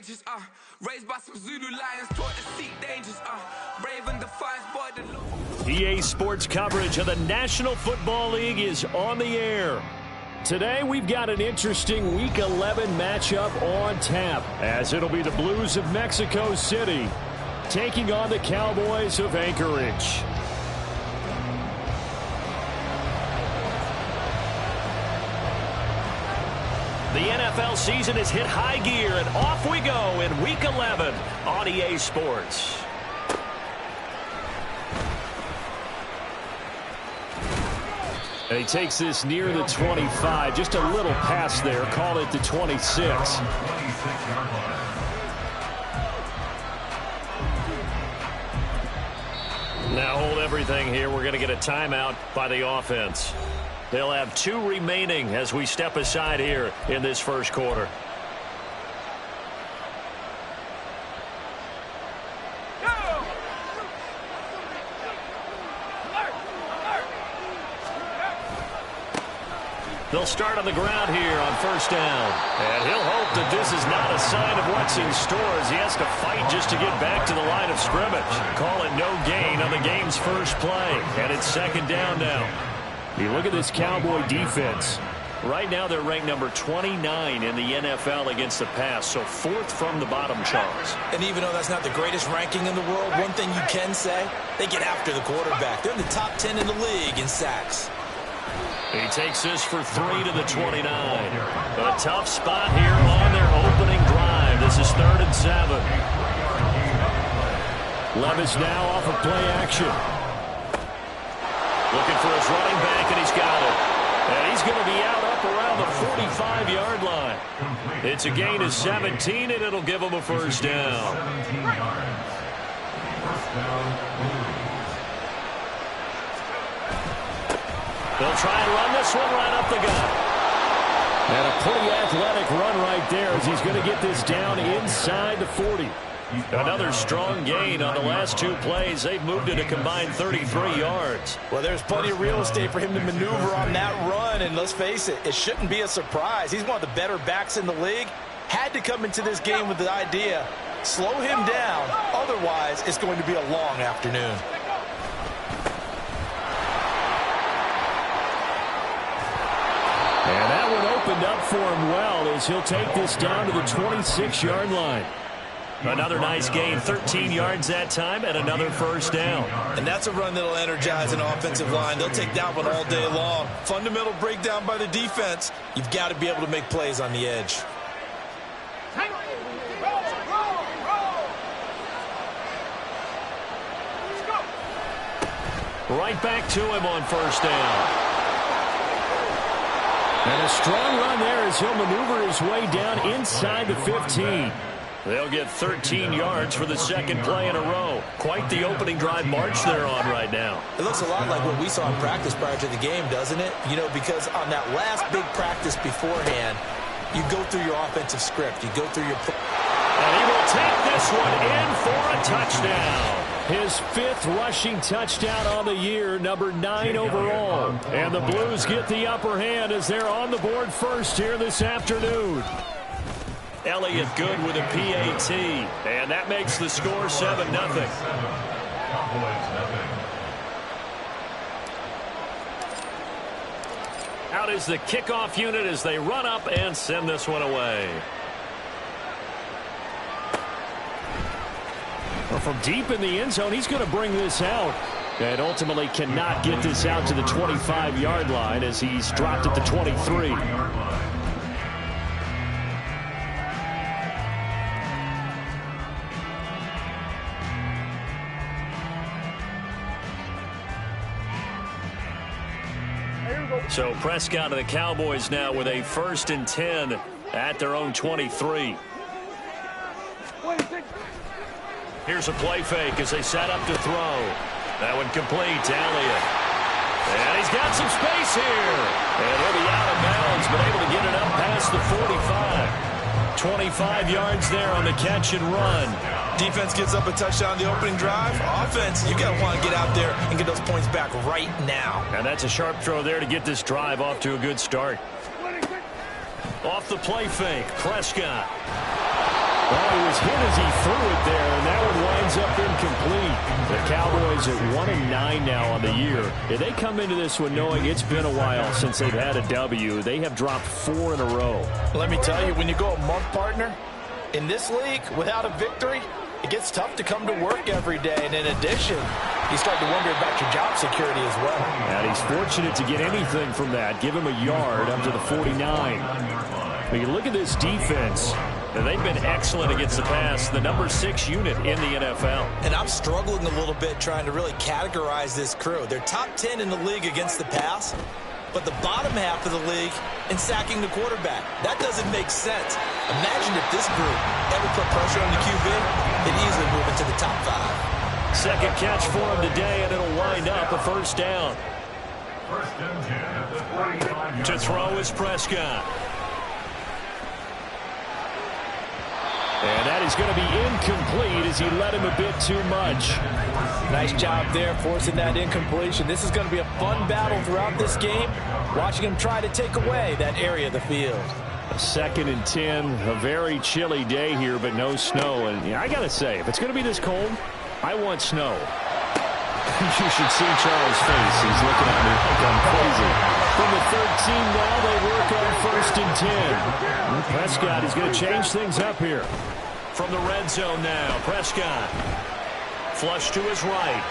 outrageous, raised by some Zulu lions, taught to seek dangers, brave and defiant boy. EA Sports coverage of the National Football League is on the air. Today we've got an interesting Week 11 matchup on tap, as it'll be the Blues of Mexico City taking on the Cowboys of Anchorage. The NFL season has hit high gear, and off we go in Week 11 on EA Sports. And he takes this near the 25. Just a little pass there. Call it the 26. Now hold everything here. We're going to get a timeout by the offense. They'll have 2 remaining as we step aside here in this first quarter. They'll start on the ground here on first down. And he'll hope that this is not a sign of what's in store as he has to fight just to get back to the line of scrimmage. Call it no gain on the game's first play. And it's second down now. You look at this Cowboy defense. Right now they're ranked number 29 in the NFL against the pass. So 4th from the bottom, Charles. And even though that's not the greatest ranking in the world, one thing you can say, they get after the quarterback. They're in the top 10 in the league in sacks. He takes this for 3 to the 29. A tough spot here on their opening drive. This is 3rd and 7. Levis now off of play action. Looking for his running back, and he's got it. And he's going to be out up around the 45-yard line. It's a gain of 17, and it'll give him a first down. They'll try and run this one right up the gut. And a pretty athletic run right there as he's going to get this down inside the 40. Another strong gain on the last 2 plays. They've moved it a combined 33 yards. Well, there's plenty of real estate for him to maneuver on that run, and let's face it, it shouldn't be a surprise. He's one of the better backs in the league. Had to come into this game with the idea, slow him down, otherwise it's going to be a long afternoon. And that one opened up for him well as he'll take this down to the 26-yard line. Another nice gain, 13 yards that time, and another first down. And that's a run that'll energize an offensive line. They'll take that one all day long. Fundamental breakdown by the defense. You've got to be able to make plays on the edge. Right back to him on first down. And a strong run there as he'll maneuver his way down inside the 15. They'll get 13 yards for the second play in a row. Quite the opening drive march they're on right now. It looks a lot like what we saw in practice prior to the game, doesn't it? You know, because on that last big practice beforehand, you go through your offensive script. You go through your... And he will take this one in for a touchdown. His 5th rushing touchdown on the year, number 9 overall. And the Blues get the upper hand as they're on the board first here this afternoon. Elliott good with a PAT, and that makes the score 7-0. Out is the kickoff unit as they run up and send this one away. Well, from deep in the end zone, he's going to bring this out. And ultimately cannot get this out to the 25-yard line as he's dropped at the 23. So Prescott and the Cowboys now with a 1st and 10 at their own 23. Here's a play fake as they set up to throw. That one complete to Elliott. And he's got some space here. And he'll be out of bounds, but able to get it up past the 45. 25 yards there on the catch and run. Defense gets up a touchdown on the opening drive. Offense, you got to want to get out there and get those points back right now. And that's a sharp throw there to get this drive off to a good start. Off the play fake, Prescott. Well, he was hit as he threw it there, and that one winds up incomplete. The Cowboys at 1-9 now on the year. If they come into this one knowing it's been a while since they've had a W, they have dropped 4 in a row. Let me tell you, when you go a month, partner, in this league, without a victory, it gets tough to come to work every day. And in addition, you start to wonder about your job security as well. And he's fortunate to get anything from that. Give him a yard up to the 49. When you look at this defense, they've been excellent against the pass, the number 6 unit in the NFL. And I'm struggling a little bit trying to really categorize this crew. They're top 10 in the league against the pass, but the bottom half of the league in sacking the quarterback. That doesn't make sense. Imagine if this group ever put pressure on the QB, they'd easily move into the top 5. Second catch for him today, and it'll wind up a first down. To throw is Prescott. And that is going to be incomplete as he led him a bit too much. Nice job there forcing that incompletion. This is going to be a fun battle throughout this game, watching him try to take away that area of the field. A 2nd and 10, a very chilly day here, but no snow. And I got to say, if it's going to be this cold, I want snow. You should see Charles' face. He's looking at me like I'm crazy. From the 13 now, they work on 1st and 10. And Prescott is going to change things up here. From the red zone now, Prescott. Flush to his right.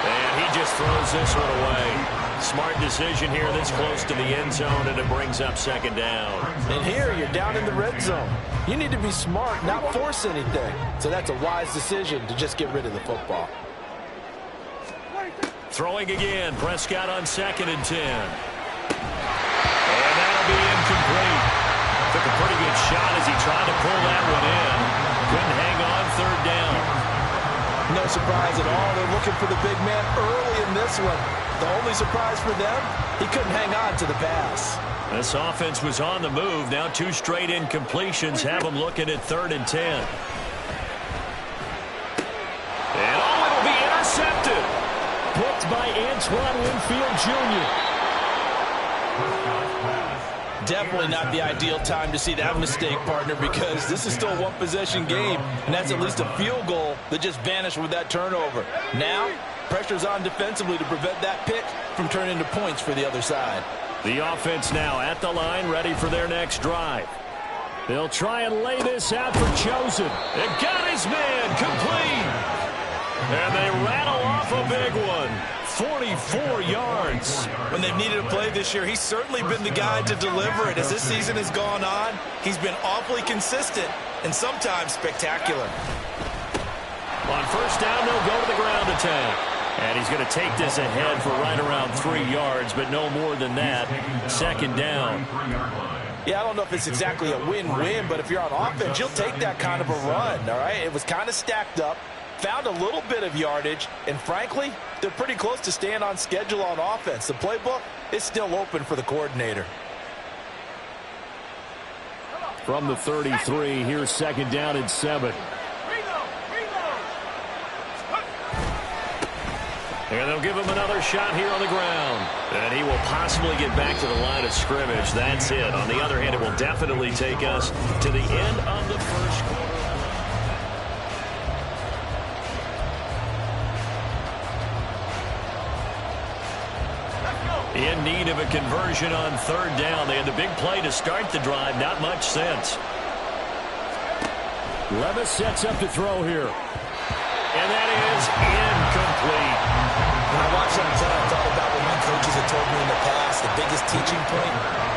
And he just throws this one away. Smart decision here this close to the end zone, and it brings up 2nd down. And here you're down in the red zone. You need to be smart, not force anything. So that's a wise decision to just get rid of the football. Throwing again, Prescott on 2nd and 10. And that'll be incomplete. Took a pretty good shot as he tried to pull that one in. Couldn't hang on 3rd down. No surprise at all. They're looking for the big man early in this one. The only surprise for them, he couldn't hang on to the pass. This offense was on the move. Now 2 straight incompletions have them looking at 3rd and 10. And it'll be intercepted. Picked by Antoine Winfield Jr. Definitely not the ideal time to see that mistake, partner, because this is still a one-possession game, and that's at least a field goal that just vanished with that turnover. Now, pressure's on defensively to prevent that pick from turning into points for the other side. The offense now at the line, ready for their next drive. They'll try and lay this out for Chosen. It got his man complete. And they rattle off a big one. 44 yards. When they've needed a play this year, he's certainly been the guy to deliver it. As this season has gone on, he's been awfully consistent and sometimes spectacular. On 1st down, they'll go to the ground attack. And he's going to take this ahead for right around 3 yards, but no more than that. 2nd down. Yeah, I don't know if it's exactly a win-win, but if you're on offense, you'll take that kind of a run, all right? It was kind of stacked up. Found a little bit of yardage, and frankly, they're pretty close to staying on schedule on offense. The playbook is still open for the coordinator. From the 33, here's 2nd down and 7. And they'll give him another shot here on the ground. And he will possibly get back to the line of scrimmage. That's it. On the other hand, it will definitely take us to the end of the first quarter. In need of a conversion on 3rd down. They had the big play to start the drive. Not much sense. Levis sets up to throw here. And that is incomplete. When I watched that play, I thought about what my coaches had told me in the past. The biggest teaching point,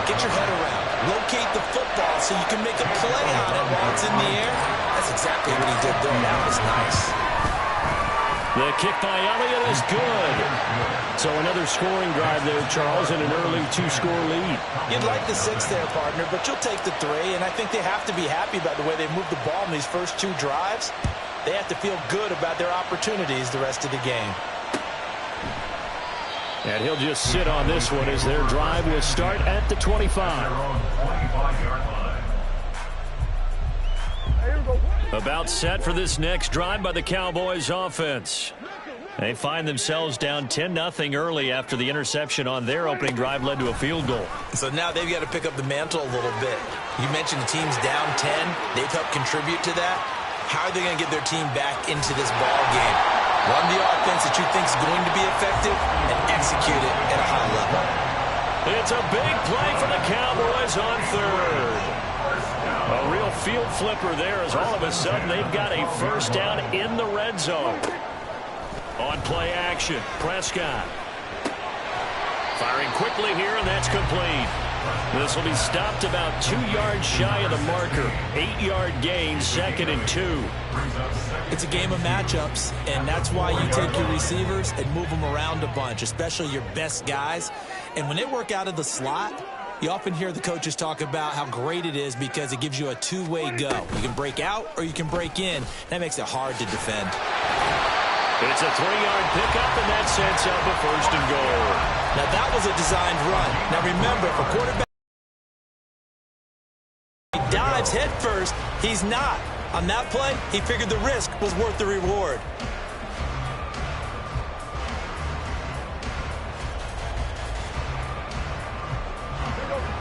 get your head around. Locate the football so you can make a play on it while it's in the air. That's exactly what he did there. That was nice. The kick by Elliott is good. So another scoring drive there, Charles, and an early 2-score lead. You'd like the 6 there, partner, but you'll take the 3, and I think they have to be happy about the way they moved the ball in these first 2 drives. They have to feel good about their opportunities the rest of the game. And he'll just sit on this one as their drive will start at the 25. About set for this next drive by the Cowboys offense. They find themselves down 10-0 early after the interception on their opening drive led to a field goal. So now they've got to pick up the mantle a little bit. You mentioned the team's down 10. They've helped contribute to that. How are they going to get their team back into this ball game? Run the offense that you think is going to be effective and execute it at a high level. It's a big play for the Cowboys on third. A real field flipper there as all of a sudden they've got a first down in the red zone. On play action, Prescott. Firing quickly here, and that's complete. This will be stopped about 2 yards shy of the marker. 8-yard gain, 2nd and 2. It's a game of matchups, and that's why you take your receivers and move them around a bunch, especially your best guys. And when they work out of the slot, you often hear the coaches talk about how great it is because it gives you a two-way go. You can break out or you can break in. That makes it hard to defend. It's a 3-yard pickup, and that sets up a 1st and goal. Now, that was a designed run. Now, remember, if a quarterback dives head first, he's not. On that play, he figured the risk was worth the reward.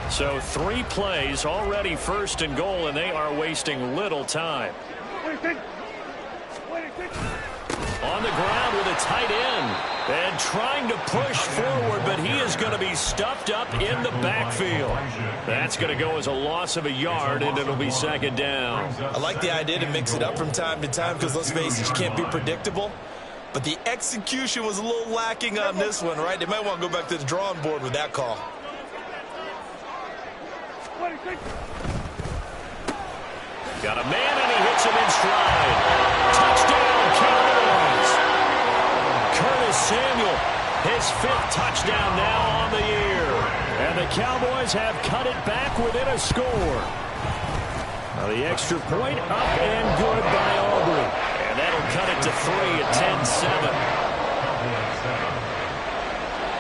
So 3 plays, already 1st and goal, and they are wasting little time. On the ground with a tight end. And trying to push forward, but he is going to be stuffed up in the backfield. That's going to go as a loss of a yard, and it'll be 2nd down. I like the idea to mix it up from time to time because, let's face it, you can't be predictable. But the execution was a little lacking on this one, right? They might want to go back to the drawing board with that call. Got a man, and he hits him in stride. Touchdown, Cowboys. Curtis Samuel, his 5th touchdown now on the year. And the Cowboys have cut it back within a score. Now the extra point up and good by Aubrey. And that'll cut it to 3 at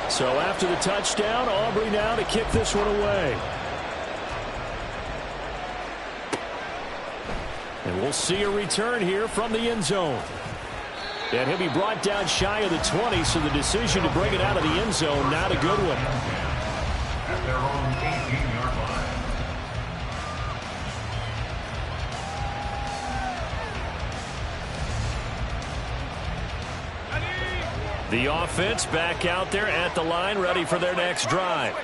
10-7. So after the touchdown, Aubrey now to kick this one away. And we'll see a return here from the end zone. And he'll be brought down shy of the 20, so the decision to bring it out of the end zone, not a good one. At their own 18-yard line. The offense back out there at the line, ready for their next drive.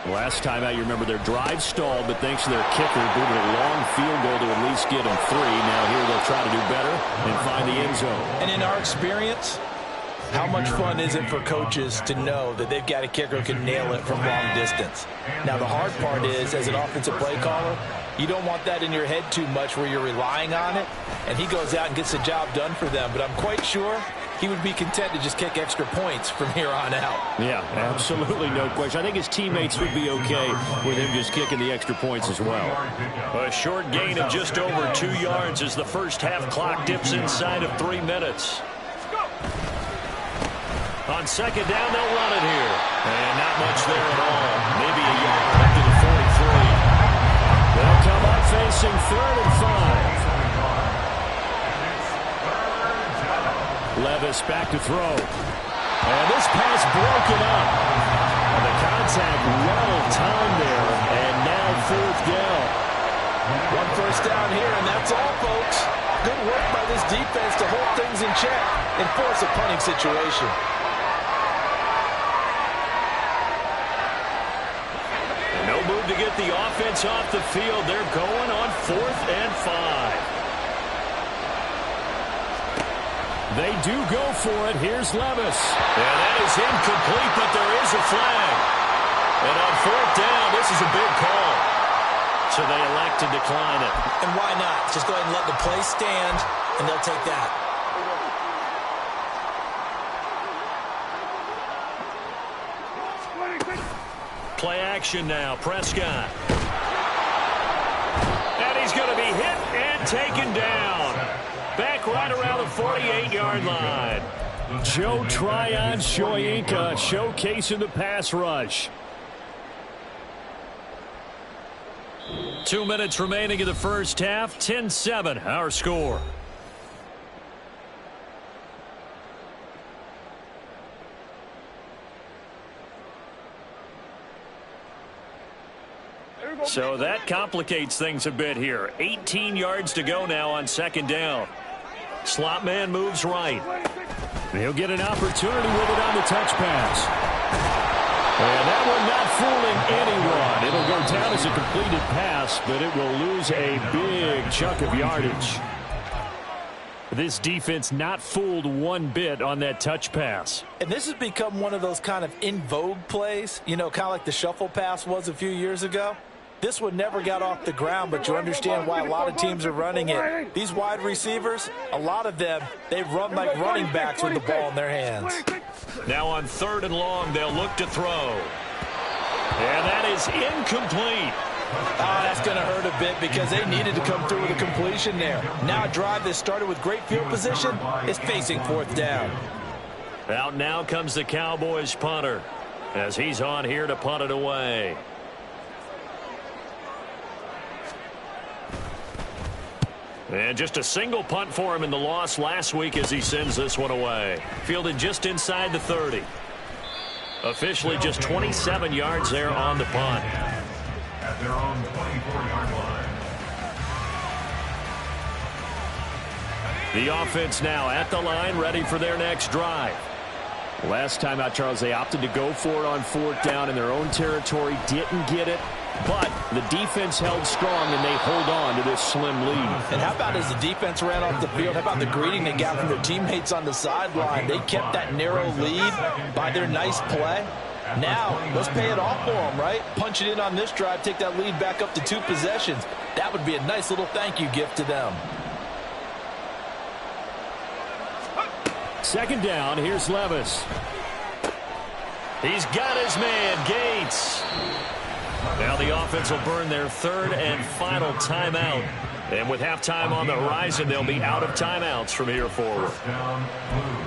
Last time out, you remember their drive stalled, but thanks to their kicker, booted a long field goal to at least get them 3. Now here they'll try to do better and find the end zone. And in our experience, how much fun is it for coaches to know that they've got a kicker who can nail it from long distance? Now, the hard part is, as an offensive play caller, you don't want that in your head too much where you're relying on it, and he goes out and gets the job done for them. But I'm quite sure he would be content to just kick extra points from here on out. Yeah, absolutely no question. I think his teammates would be okay with him just kicking the extra points as well. A short gain of just over 2 yards as the first half clock dips inside of 3 minutes. On 2nd down, they'll run it here. And not much there at all. Maybe a yard up to the 43. They'll come up facing 3rd and 5. Levis back to throw. And this pass broken up. And the contact well timed there. And now 4th down. 1 first down here, and that's all, folks. Good work by this defense to hold things in check and force a punting situation. And no move to get the offense off the field. They're going on 4th and 5. They do go for it. Here's Levis. And that is incomplete, but there is a flag. And on 4th down, this is a big call. So they elect to decline it. And why not? Just go ahead and let the play stand, and they'll take that. Play action now. Prescott. And he's going to be hit and taken down. Back right around the 48-yard line. Joe Tryon-Shoyinka showcasing the pass rush. 2 minutes remaining in the first half. 10-7, our score. So that complicates things a bit here. 18 yards to go now on second down. Slot man moves right. He'll get an opportunity with it on the touch pass. And that one not fooling anyone. It'll go down as a completed pass, but it will lose a big chunk of yardage. This defense not fooled one bit on that touch pass. And this has become one of those kind of in vogue plays, you know, kind of like the shuffle pass was a few years ago. This one never got off the ground, but you understand why a lot of teams are running it. These wide receivers, a lot of them, they run like running backs with the ball in their hands. Now on 3rd and long, they'll look to throw. And that is incomplete. That's going to hurt a bit because they needed to come through with a completion there. Now a drive that started with great field position is facing 4th down. Out now comes the Cowboys punter as he's on here to punt it away. And just a single punt for him in the loss last week as he sends this one away. Fielded just inside the 30. Officially just 27 yards there on the punt. At their own 24-yard line. The offense now at the line, ready for their next drive. Last time out, Charles, they opted to go for it on 4th down in their own territory. Didn't get it. But the defense held strong, and they hold on to this slim lead. And how about as the defense ran off the field, how about the greeting they got from their teammates on the sideline? They kept that narrow lead by their nice play. Now, let's pay it off for them, right? Punch it in on this drive, take that lead back up to 2 possessions. That would be a nice little thank you gift to them. 2nd down, here's Levis. He's got his man, Gates. Now the offense will burn their 3rd and final timeout. And with halftime on the horizon, they'll be out of timeouts from here forward. Down, Blue.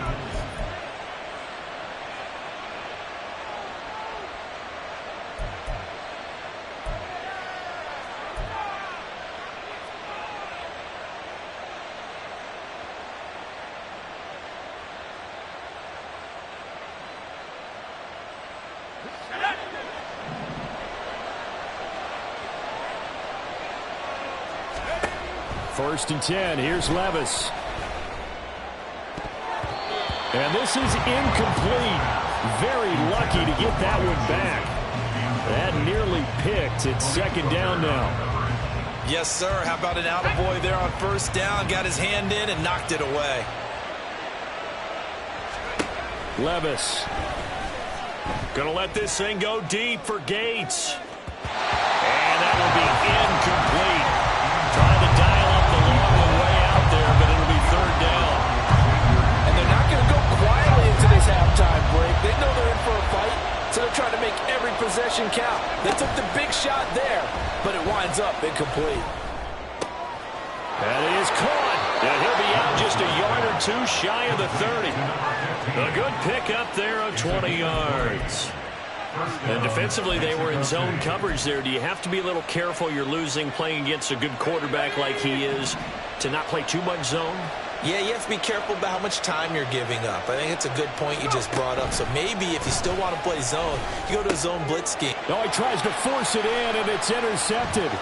First and 10, here's Levis. And this is incomplete. Very lucky to get that one back. That nearly picked. It's 2nd down now. Yes, sir. How about an attaboy there on 1st down? Got his hand in and knocked it away. Levis. Gonna let this thing go deep for Gates. And that will be incomplete. Trying to dial up the long one way out there, but it'll be 3rd down. And they're not going to go quietly into this halftime break. They know they're in for a fight, so they're trying to make every possession count. They took the big shot there, but it winds up incomplete. And he is caught. And he'll be out just a yard or 2 shy of the 30. A good pickup there of 20 yards. And defensively, they were in zone coverage there. Do you have to be a little careful? You're losing playing against a good quarterback like he is to not play too much zone? Yeah, you have to be careful about how much time you're giving up. I think it's a good point you just brought up. So maybe if you still want to play zone, you go to a zone blitz scheme. No, he tries to force it in, and it's intercepted.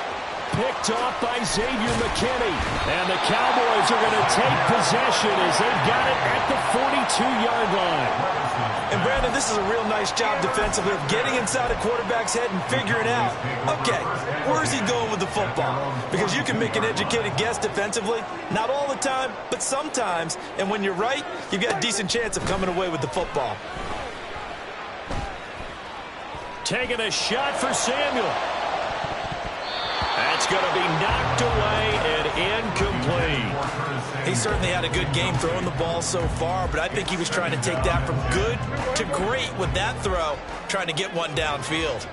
Picked off by Xavier McKinney. And the Cowboys are going to take possession as they've got it at the 42-yard line. And, Brandon, this is a real nice job defensively of getting inside a quarterback's head and figuring out, okay, where's he going with the football? Because you can make an educated guess defensively. Not all the time, but sometimes. And when you're right, you've got a decent chance of coming away with the football. Taking a shot for Samuel. That's going to be knocked away and incomplete. He certainly had a good game throwing the ball so far, but I think he was trying to take that from good to great with that throw, trying to get one downfield.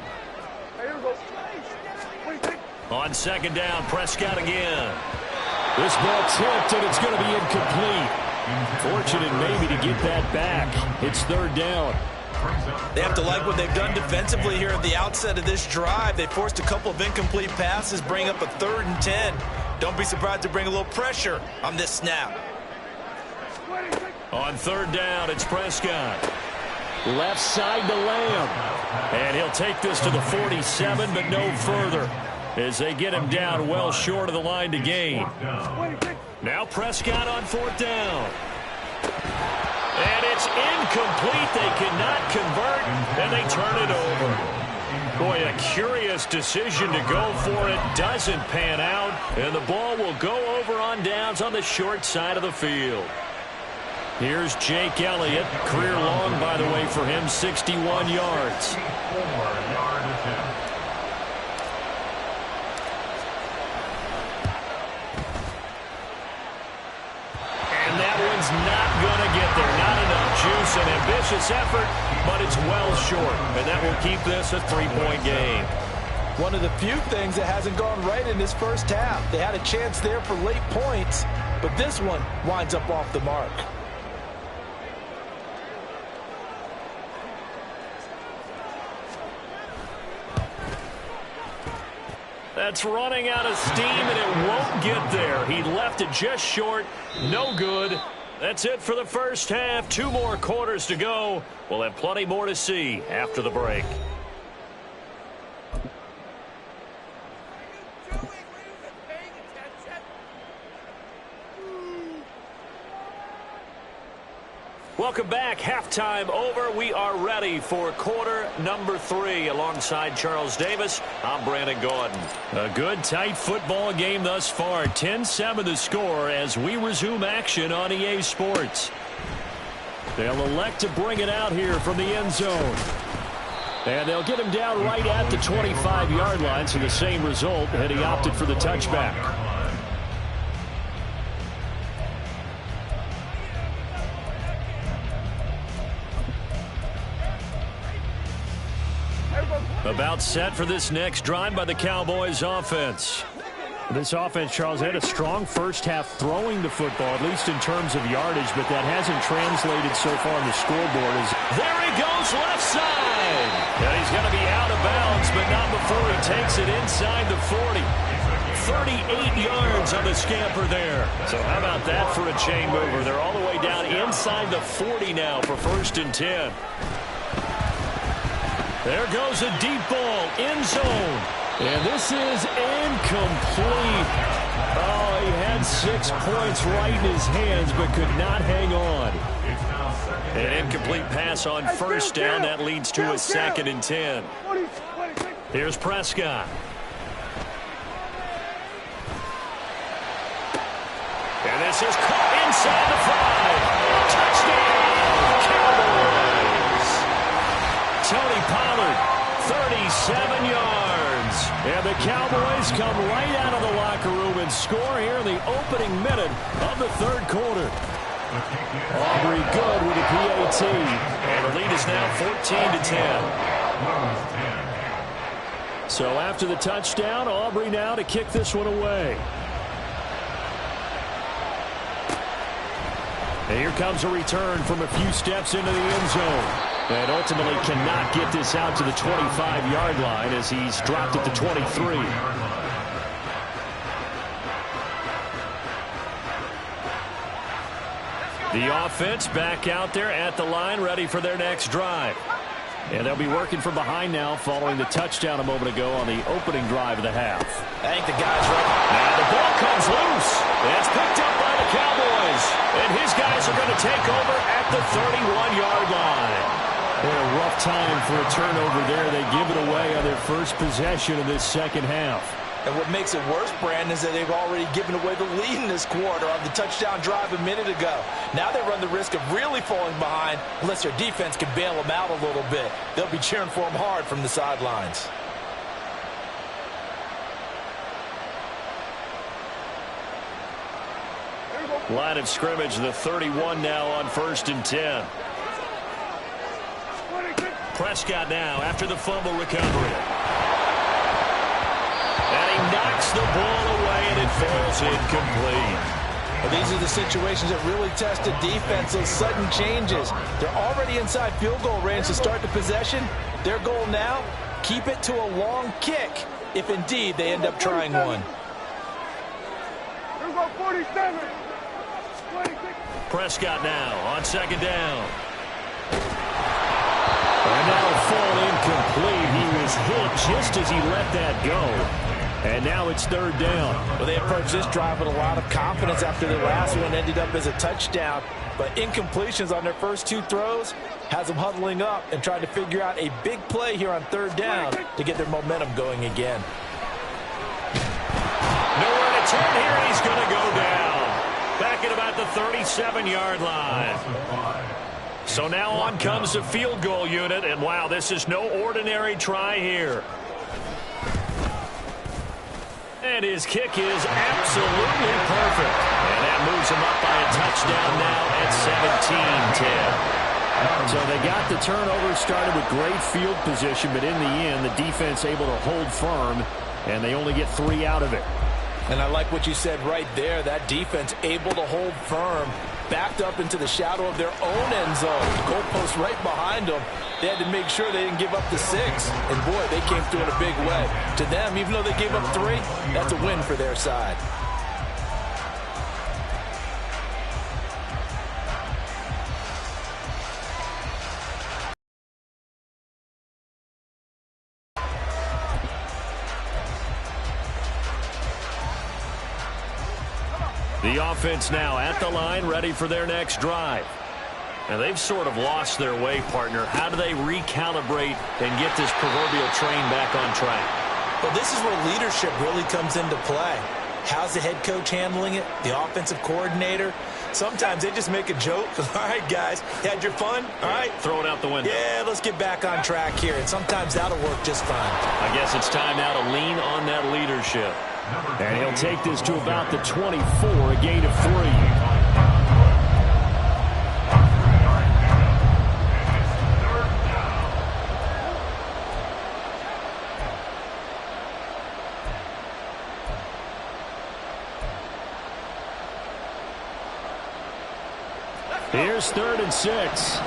On 2nd down, Prescott again. This ball tipped, and it's going to be incomplete. Fortunate maybe to get that back. It's 3rd down. They have to like what they've done defensively here at the outset of this drive. They forced a couple of incomplete passes, bring up a 3rd and 10. Don't be surprised to bring a little pressure on this snap. On 3rd down, it's Prescott. Left side to Lamb. And he'll take this to the 47, but no further. as they get him down well short of the line to gain. Now Prescott on 4th down. And it's incomplete. They cannot convert, and they turn it over. Boy, a curious decision to go for it. Doesn't pan out, and the ball will go over on downs on the short side of the field. Here's Jake Elliott. Career long, by the way, for him, 61 yards. And that one's not going to get there. Not enough juice. An ambitious effort, but it's well short. And that will keep this a 3-point game. One of the few things that hasn't gone right in this first half. They had a chance there for late points, but this one winds up off the mark. That's running out of steam, and it won't get there. He left it just short. No good. That's it for the first half. 2 more quarters to go. We'll have plenty more to see after the break. Welcome back. Halftime over. We are ready for quarter number 3. Alongside Charles Davis, I'm Brandon Gordon. A good, tight football game thus far. 10-7 the score as we resume action on EA Sports. They'll elect to bring it out here from the end zone. And they'll get him down right at the 25-yard line, so the same result, and he opted for the touchback. About set for this next drive by the Cowboys offense. This offense, Charles, had a strong first half throwing the football, at least in terms of yardage, but that hasn't translated so far on the scoreboard. There he goes, left side. And he's going to be out of bounds, but not before he takes it inside the 40. 38 yards on the scamper there. So how about that for a chain mover? They're all the way down inside the 40 now for 1st and 10. There goes a deep ball, end zone. And this is incomplete. Oh, he had 6 points right in his hands, but could not hang on. An incomplete pass on 1st down. That leads to a 2nd and 10. Here's Prescott. And this is caught inside the 5. Touchdown, Cowboys. Tony Pollard, 37 yards. And the Cowboys come right out of the locker room and score here in the opening minute of the 3rd quarter. Aubrey good with a PAT. And the lead is now 14-10. So after the touchdown, Aubrey now to kick this one away. And here comes a return from a few steps into the end zone. And ultimately cannot get this out to the 25-yard line as he's dropped at the 23. The offense back out there at the line, ready for their next drive. And they'll be working from behind now following the touchdown a moment ago on the opening drive of the half. I think the guy's ready. Now the ball comes loose. It's picked up by the Cowboys. And his guys are going to take over at the 31-yard line. What a rough time for a turnover there. They give it away on their first possession of this second half. And what makes it worse, Brandon, is that they've already given away the lead in this quarter on the touchdown drive a minute ago. Now they run the risk of really falling behind unless their defense can bail them out a little bit. They'll be cheering for them hard from the sidelines. Line of scrimmage, the 31 now on 1st and 10. Prescott now after the fumble recovery. And he knocks the ball away, and it falls incomplete. Well, these are the situations that really test the defense, those sudden changes. They're already inside field goal range to start the possession. Their goal now, keep it to a long kick, if indeed they end up trying one. Here's our 47. Prescott now on 2nd down. And now fall incomplete. He was hit just as he let that go. And now it's third down. Well, they approached this drive with a lot of confidence after the last one ended up as a touchdown. But incompletions on their first two throws has them huddling up and trying to figure out a big play here on third down to get their momentum going again. Nowhere to turn here, and he's going to go down. Back at about the 37-yard line. So now on comes the field goal unit, and wow, this is no ordinary try here. And his kick is absolutely perfect. And that moves him up by a touchdown now at 17-10. So they got the turnover started with great field position, but in the end, the defense able to hold firm, and they only get 3 out of it. And I like what you said right there. That defense able to hold firm, backed up into the shadow of their own end zone. Goalpost right behind them. They had to make sure they didn't give up the 6. And, boy, they came through in a big way. To them, even though they gave up 3, that's a win for their side. The offense now at the line, ready for their next drive. Now, they've sort of lost their way, partner. How do they recalibrate and get this proverbial train back on track? Well, this is where leadership really comes into play. How's the head coach handling it? The offensive coordinator? Sometimes they just make a joke. All right, guys, you had your fun? All right. Throw it out the window. Yeah, let's get back on track here. And sometimes that'll work just fine. I guess it's time now to lean on that leadership. And he'll take this to about the 24, a gain of 3. Here's 3rd and 6.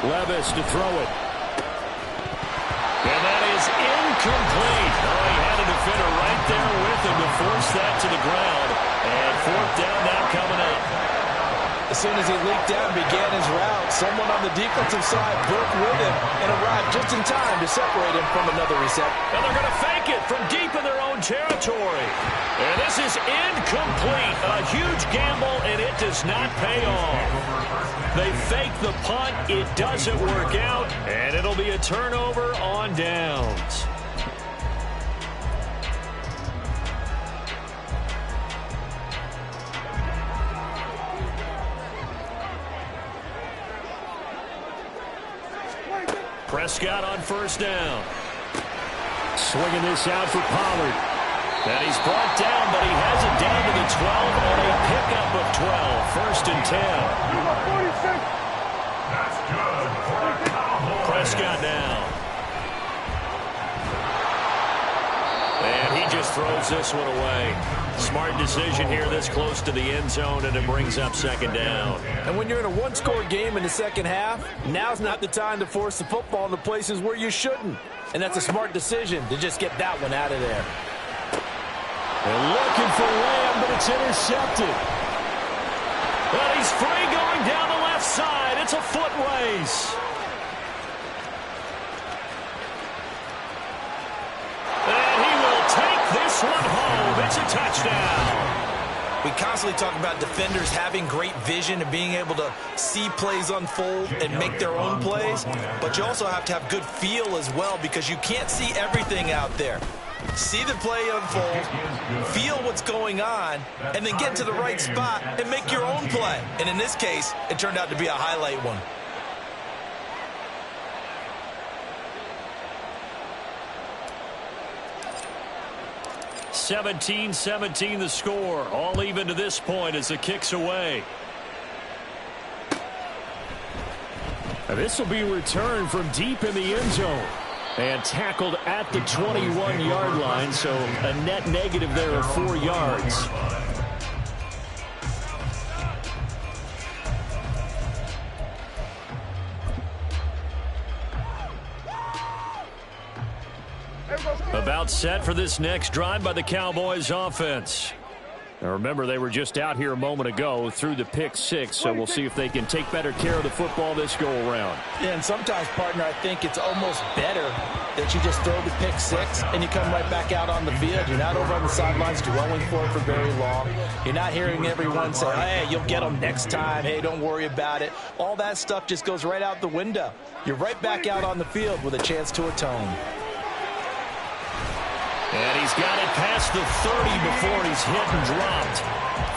Levis to throw it. And that is incomplete. Oh, he had a defender right there with him to force that to the ground. And 4th down now coming up. As soon as he leaked out and began his route, someone on the defensive side broke with him and arrived just in time to separate him from another receptor. And they're going to fake it from deep in their own territory. And this is incomplete. A huge gamble, and it does not pay off. They fake the punt. It doesn't work out, and it'll be a turnover on downs. Prescott on 1st down. Swinging this out for Pollard. And he's brought down, but he has it down to the 12 on a pickup of 12. 1st and 10. That's good for a Cowboys. Prescott now. And he just throws this one away. Smart decision here this close to the end zone, and it brings up 2nd down. And when you're in a one-score game in the second half, now's not the time to force the football in the places where you shouldn't. And that's a smart decision to just get that one out of there. They're looking for Lamb, but it's intercepted. Well, he's free going down the left side. It's a foot race. And he will take this one home. It's a touchdown. We constantly talk about defenders having great vision and being able to see plays unfold and make their own plays, but you also have to have good feel as well because you can't see everything out there. See the play unfold, feel what's going on, and then get to the right spot and make your own play. And in this case, it turned out to be a highlight one. (17-17) the score. All even to this point as the kick's away. This will be returned from deep in the end zone. And tackled at the 21-yard line, so a net negative there of 4 yards. About set for this next drive by the Cowboys offense. Now remember, they were just out here a moment ago through the pick six, so we'll see if they can take better care of the football this go-around. Yeah, and sometimes, partner, I think it's almost better that you just throw the pick six and you come right back out on the field. You're not over on the sidelines dwelling for it for very long. You're not hearing everyone say, hey, you'll get them next time. Hey, don't worry about it. All that stuff just goes right out the window. You're right back out on the field with a chance to atone. And he's got it past the 30 before he's hit and dropped.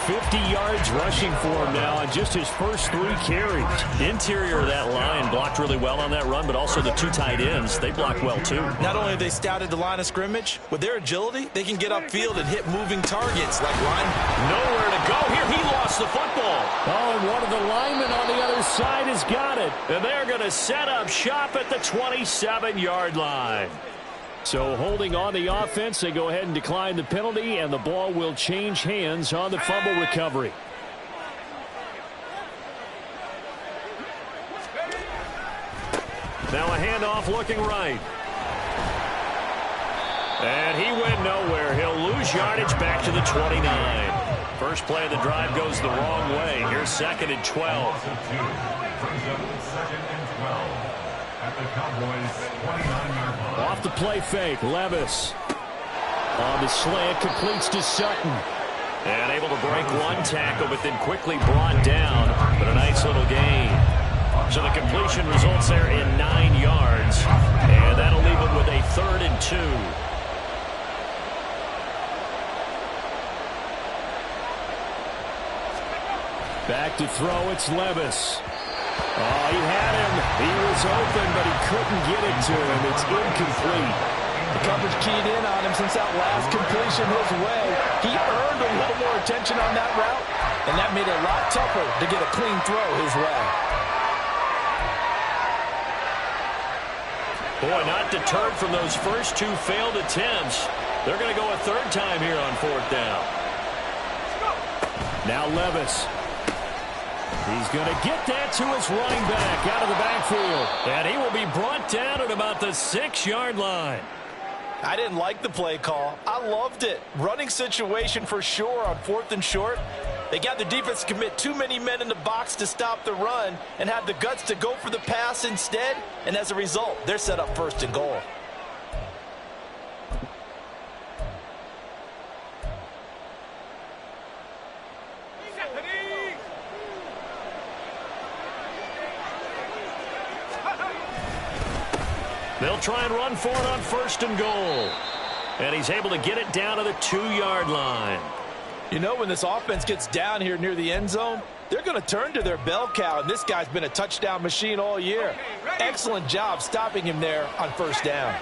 50 yards rushing for him now on just his first 3 carries. Interior of that line blocked really well on that run, but also the 2 tight ends, they blocked well too. Not only have they scouted the line of scrimmage, with their agility, they can get upfield and hit moving targets like line. Nowhere to go here. He lost the football. Oh, and one of the linemen on the other side has got it. And they're going to set up shop at the 27-yard line. So holding on the offense, they go ahead and decline the penalty, and the ball will change hands on the fumble recovery. Now a handoff looking right. And he went nowhere. He'll lose yardage back to the 29. First play of the drive goes the wrong way. Here's 2nd and 12. At the Cowboys' 29-yard line. Off the play fake, Levis. On the slant, completes to Sutton. And able to break one tackle, but then quickly brought down. But a nice little gain. So the completion results there in 9 yards. And that'll leave him with a 3rd and 2. Back to throw, it's Levis. Oh, he had him. He was open, but he couldn't get it to him. It's incomplete. The coverage keyed in on him since that last completion his way. He earned a little more attention on that route, and that made it a lot tougher to get a clean throw his way. Boy, not deterred from those first 2 failed attempts. They're going to go a 3rd time here on 4th down. Now Levis. He's going to get that to his running back out of the backfield. And he will be brought down at about the 6-yard line. I didn't like the play call. I loved it. Running situation for sure on 4th and short. They got the defense to commit too many men in the box to stop the run and have the guts to go for the pass instead. And as a result, they're set up 1st and goal. They'll try and run for it on 1st and goal. And he's able to get it down to the 2-yard line. You know, when this offense gets down here near the end zone, they're going to turn to their bell cow, and this guy's been a touchdown machine all year. Excellent job stopping him there on 1st down.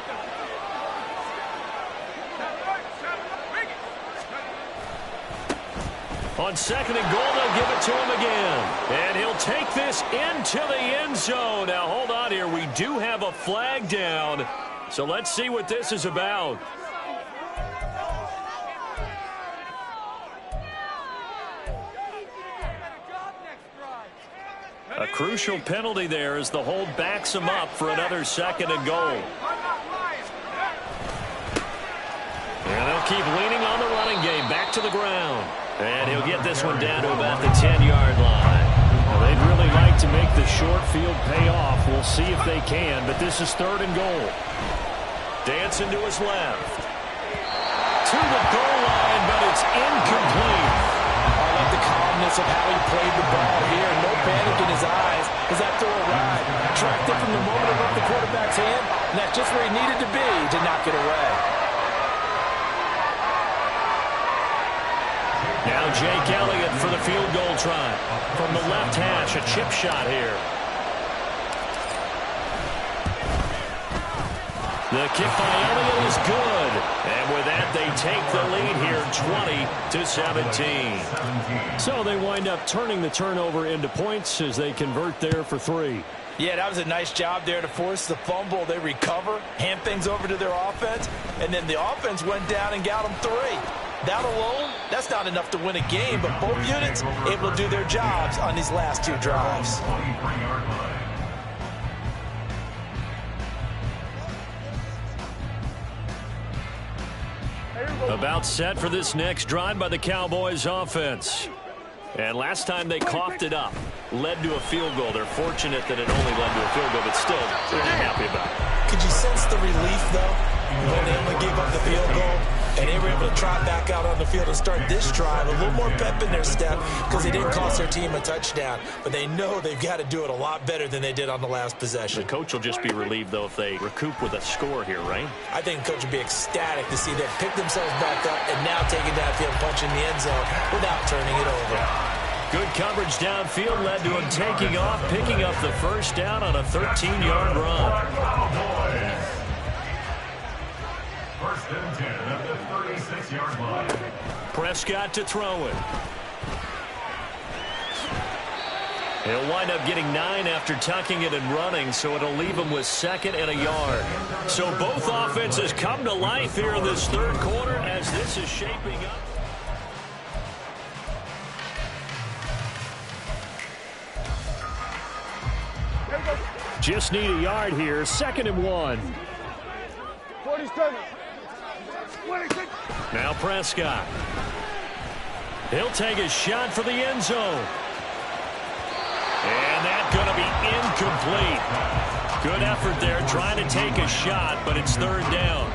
On 2nd and goal, they'll give it to him again. And he'll take this into the end zone. Now, hold on here. We do have a flag down. So let's see what this is about. A crucial penalty there as the hold backs him up for another 2nd and goal. And they'll keep leaning on the running game. Back to the ground. And he'll get this one down to about the 10-yard line. Well, they'd really like to make the short field pay off. We'll see if they can, but this is 3rd and goal. Dancing to his left. To the goal line, but it's incomplete. I like the calmness of how he played the ball here. No panic in his eyes as that throw arrived. Tracked it from the moment it left the quarterback's hand, and that's just where he needed to be to knock it away. Now Jake Elliott for the field goal try. From the left hash, a chip shot here. The kick by Elliott is good. And with that, they take the lead here 20-17. So they wind up turning the turnover into points as they convert there for 3. Yeah, that was a nice job there to force the fumble. They recover, hand things over to their offense, and then the offense went down and got them 3. That alone, that's not enough to win a game, but both units able to do their jobs on these last 2 drives. Hey, About set for this next drive by the Cowboys offense. And last time they coughed it up, led to a field goal. They're fortunate that it only led to a field goal, but still, they're not happy about it. Could you sense the relief, though, when they only gave up the field goal? And they were able to trot back out on the field and start this drive. A little more pep in their step because they didn't cost their team a touchdown. But they know they've got to do it a lot better than they did on the last possession. The coach will just be relieved, though, if they recoup with a score here, right? I think the coach would be ecstatic to see them pick themselves back up and now taking downfield, punching the end zone without turning it over. Good coverage downfield led to him taking off, picking up the first down on a 13-yard run. First and 10 at the 36-yard line. Prescott to throw it. He'll wind up getting 9 after tucking it and running, so it'll leave him with 2nd and a yard. So both offenses come to life here in this third quarter as this is shaping up. Just need a yard here, 2nd and 1. 47. Now Prescott. He'll take a shot for the end zone. And that's going to be incomplete. Good effort there trying to take a shot, but it's 3rd down.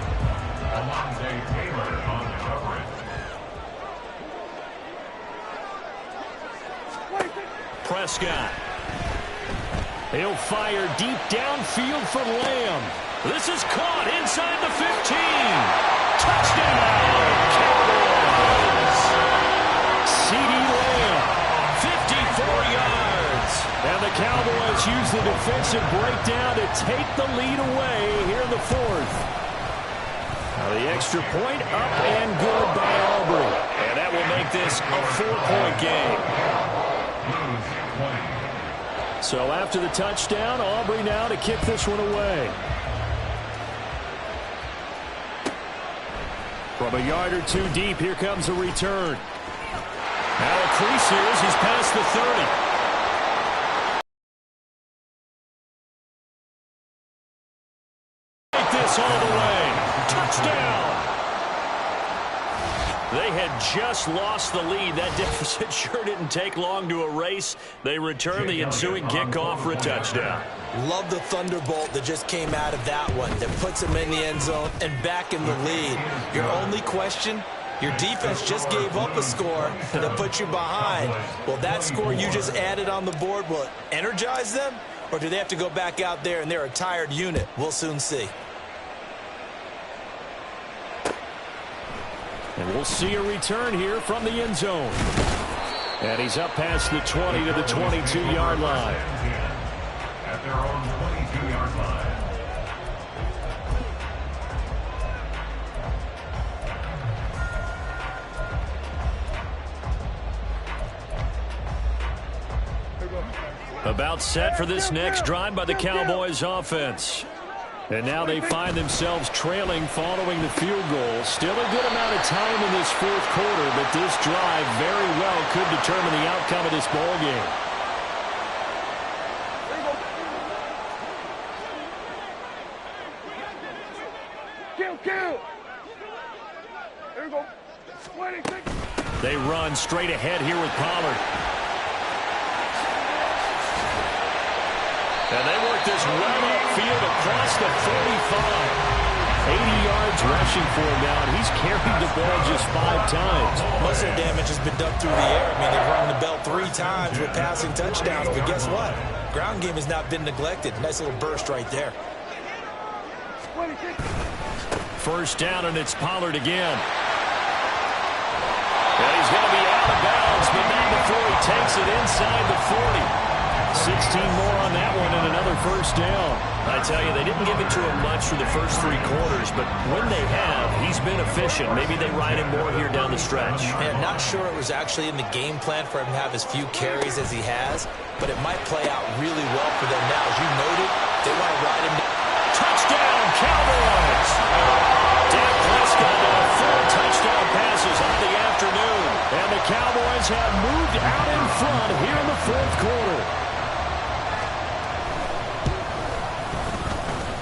Prescott. He'll fire deep downfield for Lamb. This is caught inside the 15. Touchdown, Cowboys. CeeDee Lamb, 54 yards. And the Cowboys use the defensive breakdown to take the lead away here in the 4th. Now the extra point up and good by Aubrey. And that will make this a 4-point game. So after the touchdown, Aubrey now to kick this one away. From a yard or 2 deep, here comes a return. Now a crease here as he's past the 30. Take this all the way. Touchdown. They had just lost the lead. That deficit sure didn't take long to erase. They return the ensuing kickoff for a touchdown. Love the thunderbolt that just came out of that one that puts them in the end zone and back in the lead. Your only question, your defense just gave up a score that put you behind. Well, that score you just added on the board, will it energize them? Or do they have to go back out there and they're a tired unit? We'll soon see. And we'll see a return here from the end zone. And he's up past the 20 to the 22-yard line. At their own 22-yard line. About set for this next drive by the Cowboys offense. And now they find themselves trailing following the field goal. Still a good amount of time in this 4th quarter, but this drive very well could determine the outcome of this ball game. Kill. There we go. 26. They run straight ahead here with Pollard. And they work this well upfield across the 45. 80 yards rushing for him now, and he's carried the ball just 5 times. Most of their damage has been done through the air. I mean, they've rung the bell 3 times with passing touchdowns, but guess what? Ground game has not been neglected. Nice little burst right there. 26. First down, and it's Pollard again. And he's going to be out of bounds, but not before he takes it inside the 40. 16 more on that one and another first down. I tell you, they didn't give it to him much for the first 3 quarters, but when they have, he's been efficient. Maybe they ride him more here down the stretch. Man, not sure it was actually in the game plan for him to have as few carries as he has, but it might play out really well for them now. As you noted, they want to ride him down. Touchdown, Cowboys! Dak Prescott with 4 touchdown passes on the afternoon. And the Cowboys have moved out in front here in the 4th quarter.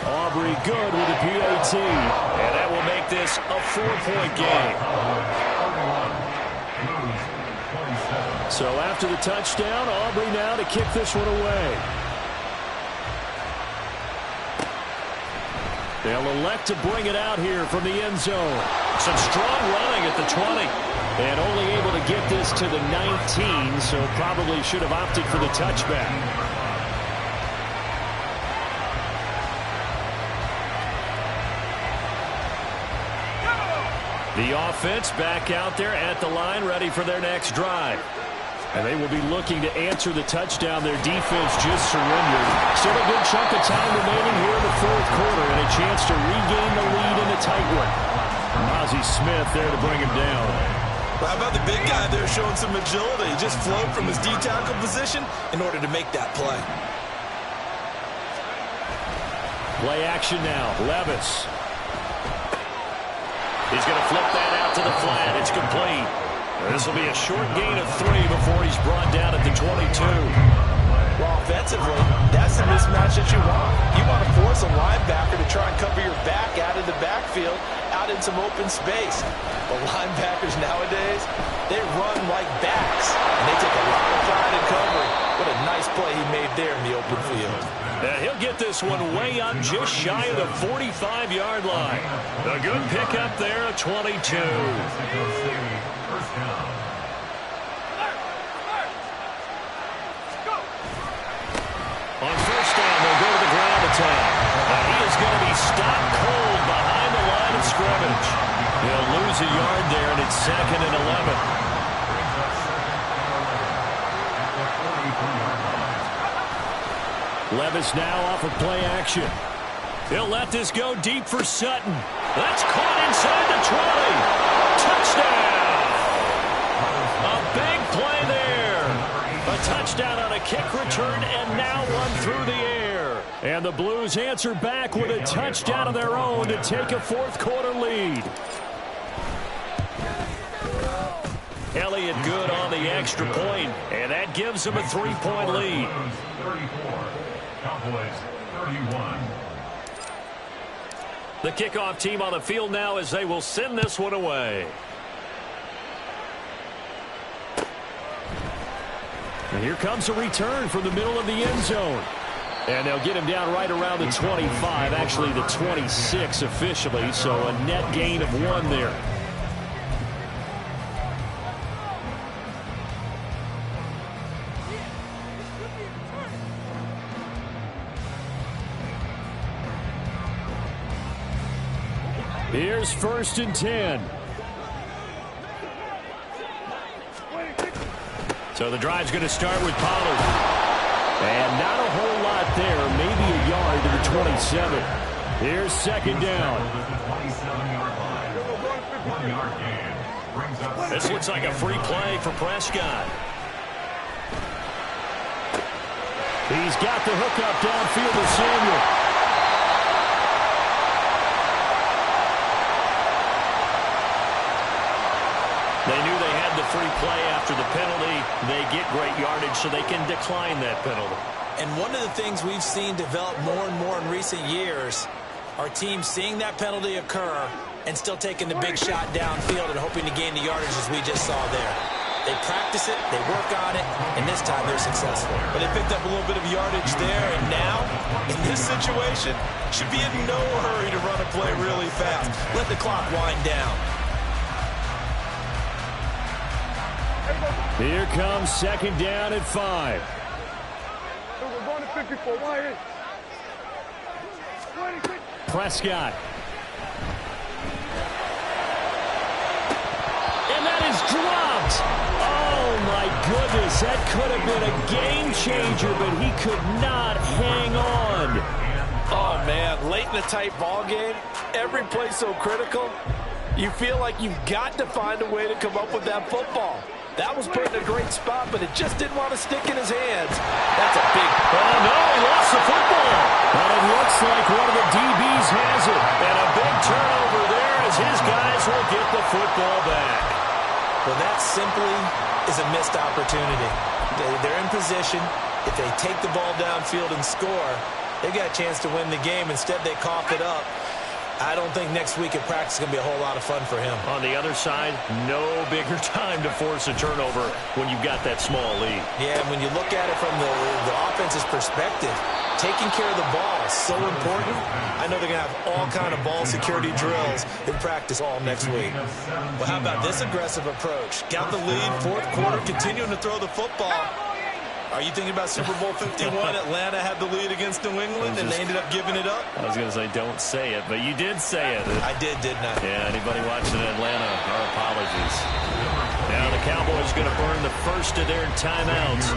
Aubrey good with a PAT. And that will make this a 4-point game. So after the touchdown, Aubrey now to kick this one away. They'll elect to bring it out here from the end zone. Some strong running at the 20. And only able to get this to the 19, so probably should have opted for the touchback. The offense back out there at the line, ready for their next drive. And they will be looking to answer the touchdown their defense just surrendered. Still a good chunk of time remaining here in the fourth quarter and a chance to regain the lead in a tight one. Mozzie Smith there to bring him down. How about the big guy there showing some agility? He just float from his D-tackle position in order to make that play. Play action now. Levis. He's going to flip that out to the flat. It's complete. This will be a short gain of 3 before he's brought down at the 22. Well, offensively, that's the mismatch that you want. You want to force a linebacker to try and cover your back out of the backfield, out in some open space. But linebackers nowadays, they run like backs, and they take a lot of pride in covering. What a nice play he made there in the open field. He'll get this one way up just shy of the 45-yard line. A good pickup there, a 22. On first down, they'll go to the ground attack. Now he is going to be stopped cold behind the line of scrimmage. He'll lose a yard there, and it's 2nd and 11. Levis now off of play action. He'll let this go deep for Sutton. That's caught inside the 20. Touchdown! A big play there. A touchdown on a kick return and now one through the air. And the Blues answer back with a touchdown of their own to take a fourth quarter lead. Elliott good on the extra point, and that gives him a 3-point lead. 34, Cowboys 31. The kickoff team on the field now as they will send this one away. And here comes a return from the middle of the end zone. And they'll get him down right around the 25, actually the 26 officially, so a net gain of 1 there. Here's 1st and 10. So the drive's going to start with Pollard. And not a whole lot there, maybe a yard to the 27. Here's 2nd down. This looks like a free play for Prescott. He's got the hook up downfield to Samuel. They knew they had the free play after the penalty. They get great yardage so they can decline that penalty. And one of the things we've seen develop more and more in recent years are teams seeing that penalty occur and still taking the big shot downfield and hoping to gain the yardage as we just saw there. They practice it, they work on it, and this time they're successful. But they picked up a little bit of yardage there, and now, in this situation, should be in no hurry to run a play really fast. Let the clock wind down. Here comes 2nd down at 5. We're going to 54. Why? Prescott. And that is dropped. Oh, my goodness. That could have been a game changer, but he could not hang on. Oh, man. Late in a tight ball game, every play so critical, you feel like you've got to find a way to come up with that football. That was put in a great spot, but it just didn't want to stick in his hands. That's a big... Oh, no, he lost the football. But it looks like one of the DBs has it. And a big turnover there as his guys will get the football back. Well, that simply is a missed opportunity. They're in position. If they take the ball downfield and score, They got a chance to win the game. Instead, they cough it up. I don't think next week at practice is going to be a whole lot of fun for him. On the other side, no bigger time to force a turnover when you've got that small lead. Yeah, and when you look at it from the offense's perspective, taking care of the ball is so important. I know they're going to have all kind of ball security drills in practice all next week. Well, how about this aggressive approach? Got the lead, fourth quarter, continuing to throw the football. Are you thinking about Super Bowl 51? Atlanta had the lead against New England, and they ended up giving it up? I was going to say, don't say it, but you did say it. I did, didn't I? Yeah, anybody watching in Atlanta, our apologies. Now the Cowboys going to burn the first of their timeouts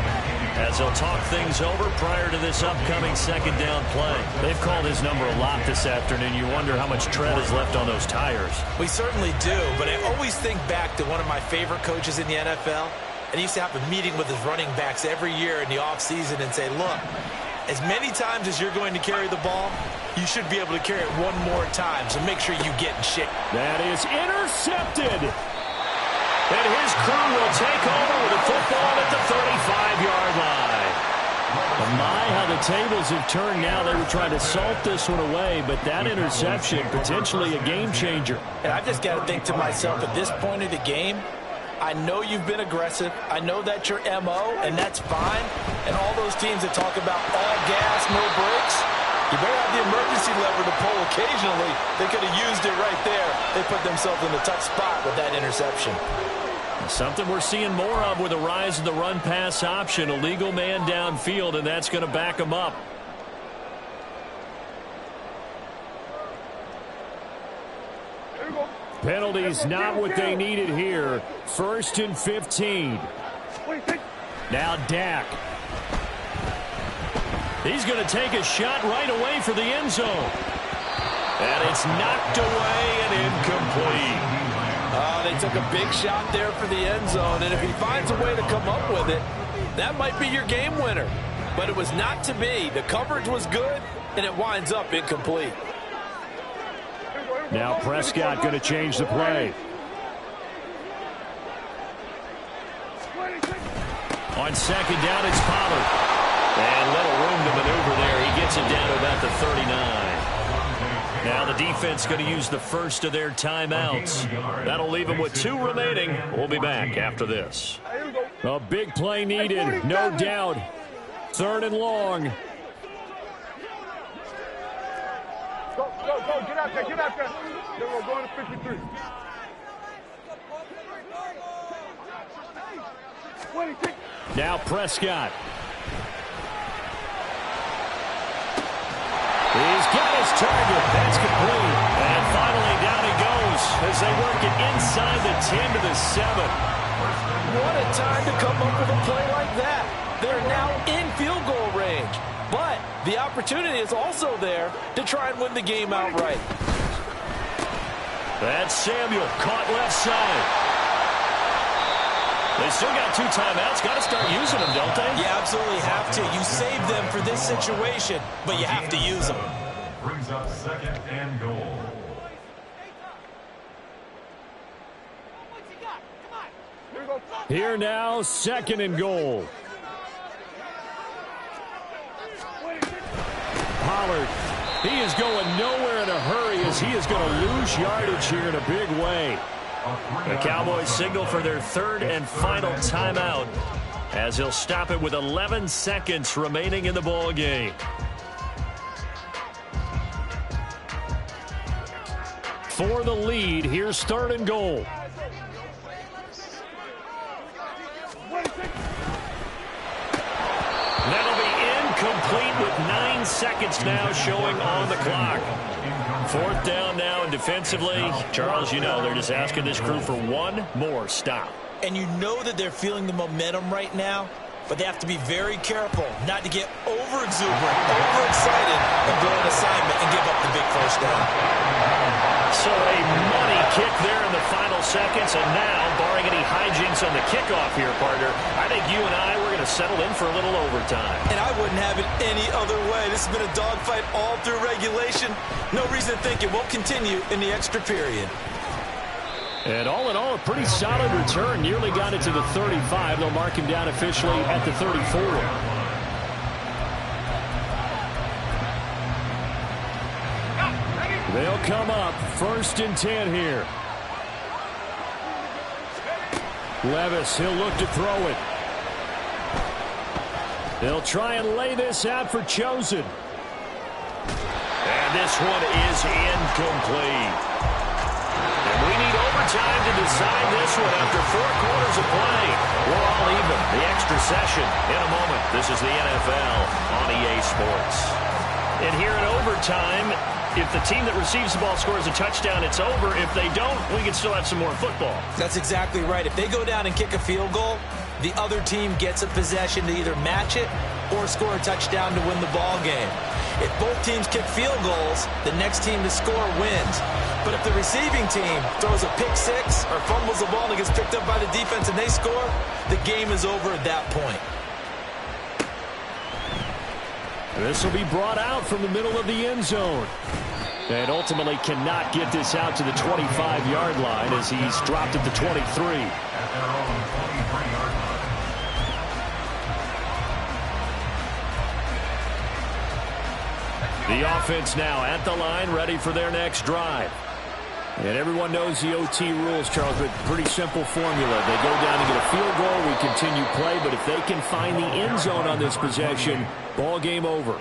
as they'll talk things over prior to this upcoming second down play. They've called his number a lot this afternoon. You wonder how much tread is left on those tires. We certainly do, but I always think back to one of my favorite coaches in the NFL. And he used to have a meeting with his running backs every year in the offseason and say, look, as many times as you're going to carry the ball, you should be able to carry it one more time, so make sure you get in shape. That is intercepted. And his crew will take over with the football at the 35-yard line. My, how the tables have turned now. They were trying to salt this one away, but that interception, potentially a game changer. And I've just got to think to myself, at this point of the game, I know you've been aggressive. I know that's your MO, and that's fine. And all those teams that talk about all gas, no brakes, you better have the emergency lever to pull occasionally. They could have used it right there. They put themselves in a tough spot with that interception. Something we're seeing more of with the rise of the run-pass option. A legal man downfield, and that's going to back him up. Penalties not what they needed here. 1st and 15. Now Dak. He's going to take a shot right away for the end zone. And it's knocked away and incomplete. They took a big shot there for the end zone, and if he finds a way to come up with it, that might be your game winner. But it was not to be. The coverage was good, and it winds up incomplete. Now Prescott going to change the play. On second down, it's Pollard. And little room to maneuver there. He gets it down to about the 39. Now the defense going to use the first of their timeouts. That'll leave them with 2 remaining. We'll be back after this. A big play needed, no doubt. 3rd and long. Go, get out there, get out there. Then we're going to 53. 26. Now Prescott. He's got his target. That's complete. And finally down he goes as they work it inside the 10 to the 7. What a time to come up with a play like that. They're now in field goal range. But the opportunity is also there to try and win the game outright. That's Samuel caught left side. They still got 2 timeouts. Got to start using them, don't they? You absolutely have to. You save them for this situation, but you have to use them. Brings up 2nd and goal. Here now, 2nd and goal. Pollard, he is going nowhere in a hurry as he is going to lose yardage here in a big way. The Cowboys signal for their 3rd and final timeout as he'll stop it with 11 seconds remaining in the ball game. For the lead, here's 3rd and goal. That'll be incomplete with 9 seconds now showing on the clock. 4th down now, and defensively, Charles, you know, they're just asking this crew for one more stop. And you know that they're feeling the momentum right now, but they have to be very careful not to get over-exuberant, over-excited, and blow an assignment and give up the big first down. So a money kick there in the final seconds, and now, barring any hijinks on the kickoff here, partner, I think you and I, we're going to settle in for a little overtime. And I wouldn't have it any other way. This has been a dogfight all through regulation. No reason to think it won't continue in the extra period. And all in all, a pretty solid return. Nearly got it to the 35. They'll mark him down officially at the 34. They'll come up 1st and 10 here. Levis, he'll look to throw it. They'll try and lay this out for Chosen. And this one is incomplete. And we need overtime to decide this one after 4 quarters of play. We're all even. The extra session in a moment. This is the NFL on EA Sports. And here in overtime, if the team that receives the ball scores a touchdown, it's over. If they don't, we can still have some more football. That's exactly right. If they go down and kick a field goal, the other team gets a possession to either match it or score a touchdown to win the ball game. If both teams kick field goals, the next team to score wins. But if the receiving team throws a pick six or fumbles the ball and gets picked up by the defense and they score, the game is over at that point. This will be brought out from the middle of the end zone. And ultimately cannot get this out to the 25-yard line as he's dropped at the 23. At their own 23-yard line. The offense now at the line, ready for their next drive. And everyone knows the OT rules, Charles, but pretty simple formula. They go down and get a field goal, we continue play, but if they can find the end zone on this possession, ball game over.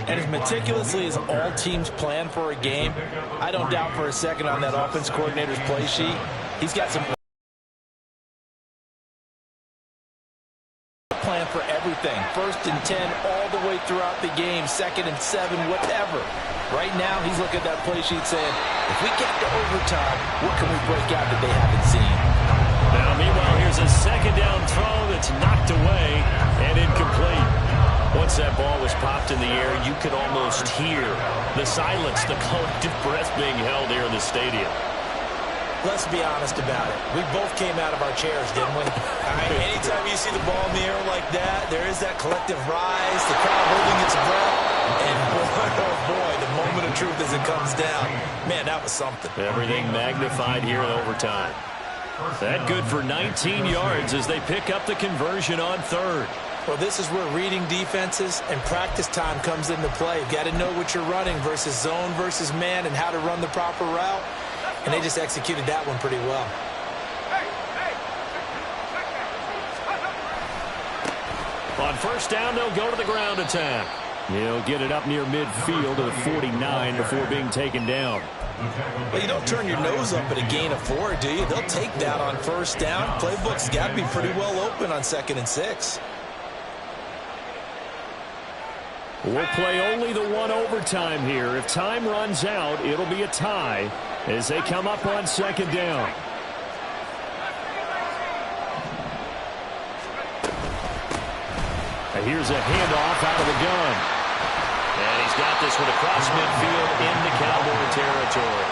And as meticulously as all teams plan for a game, I don't doubt for a second on that offense coordinator's play sheet, he's got some plan for everything. 1st and 10 all the way throughout the game, 2nd and 7, whatever. Right now, he's looking at that play sheet saying, if we get to overtime, what can we break out that they haven't seen? Now, meanwhile, here's a 2nd down throw that's knocked away and incomplete. Once that ball was popped in the air, you could almost hear the silence, the collective breath being held here in the stadium. Let's be honest about it. We both came out of our chairs, didn't we? Anytime you see the ball in the air like that, there is that collective rise, the crowd holding its breath. And boy, oh boy, the moment of truth as it comes down. Man, that was something. Everything magnified here in overtime. That good for 19 yards as they pick up the conversion on 3rd. Well, this is where reading defenses and practice time comes into play. You've got to know what you're running versus zone versus man and how to run the proper route. And they just executed that one pretty well. On 1st down, they'll go to the ground attack. He'll get it up near midfield to the 49 before being taken down. Well, you don't turn your nose up at a gain of 4, do you? They'll take that on 1st down. Playbook's got to be pretty well open on 2nd and 6. We'll play only the one overtime here. If time runs out, it'll be a tie as they come up on 2nd down. And here's a handoff out of the gun. And he's got this one across midfield into Cowboy territory.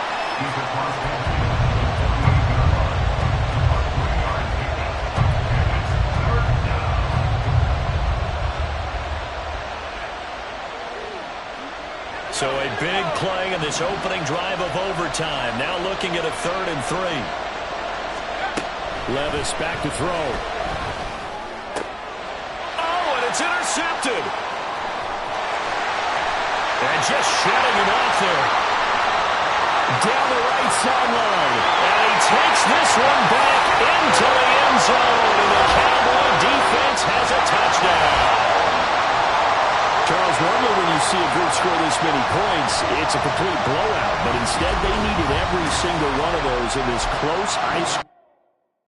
So a big play in this opening drive of overtime. Now looking at a 3rd and 3. Levis back to throw. Oh, and it's intercepted. And just shutting him off there. Down the right sideline. And he takes this one back into the end zone. And the Cowboy defense has a touchdown. Charles, normally when you see a group score this many points, it's a complete blowout. But instead, they needed every single one of those in this close, high-scoring